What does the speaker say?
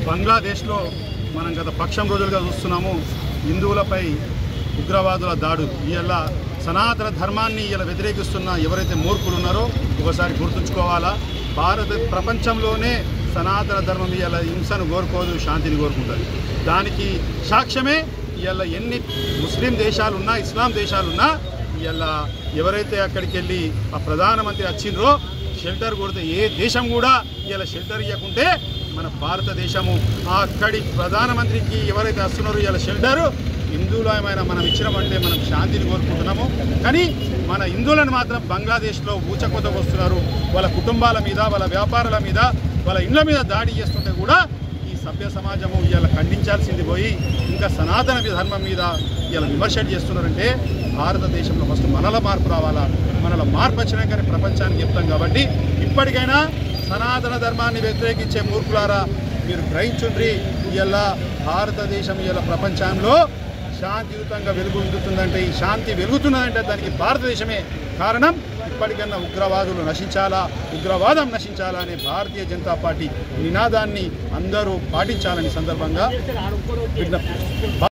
బంగ్లాదేశ్లో మనం గత పక్షం రోజులుగా చూస్తున్నాము హిందువులపై ఉగ్రవాదుల దాడులు. ఇలా సనాతన ధర్మాన్ని ఇలా వ్యతిరేకిస్తున్న ఎవరైతే మూర్ఖులు ఉన్నారో ఒకసారి గుర్తుంచుకోవాలా. ప్రపంచంలోనే సనాతన ధర్మం ఇలా హింసను కోరుకోదు, శాంతిని కోరుకుంటుంది. దానికి సాక్ష్యమే ఇలా ఎన్ని ముస్లిం దేశాలున్నా ఇస్లాం దేశాలున్నా ఇలా ఎవరైతే అక్కడికి వెళ్ళి ఆ ప్రధానమంత్రి వచ్చిండ్రో షెల్టర్ కొడితే ఏ దేశం కూడా ఇలా షెల్టర్ ఇవ్వకుంటే మన భారతదేశము అక్కడి ప్రధానమంత్రికి ఎవరైతే వస్తున్నారో ఇలా షెల్టరు హిందువులమైన మనం ఇచ్చినామంటే మనం శాంతిని కోరుకుంటున్నాము. కానీ మన హిందువులను మాత్రం బంగ్లాదేశ్లో ఊచకోతకు వస్తున్నారు. వాళ్ళ కుటుంబాల మీద, వాళ్ళ వ్యాపారాల మీద, వాళ్ళ ఇళ్ల మీద దాడి చేస్తుంటే కూడా ఈ సభ్య సమాజము ఇలా ఖండించాల్సింది పోయి ఇంకా సనాతన ధర్మం మీద ఇలా విమర్శలు చేస్తున్నారంటే భారతదేశంలో ఫస్ట్ మనల మార్పు రావాలా. మనల మార్పు వచ్చినాకనే ప్రపంచానికి చెప్తాం. కాబట్టి ఇప్పటికైనా సనాతన ధర్మాన్ని వ్యతిరేకించే మూర్ఖులారా మీరు గ్రహించుండ్రి. ఇలా భారతదేశం ఇలా ప్రపంచంలో శాంతియుతంగా వెలుగుతుందంటే, ఈ శాంతి వెలుగుతున్నదంటే దానికి భారతదేశమే కారణం. ఇప్పటికన్నా ఉగ్రవాదులు నశించాలా, ఉగ్రవాదం నశించాలా అనే భారతీయ జనతా పార్టీ నినాదాన్ని అందరూ పాటించాలని సందర్భంగా విజ్ఞప్తి.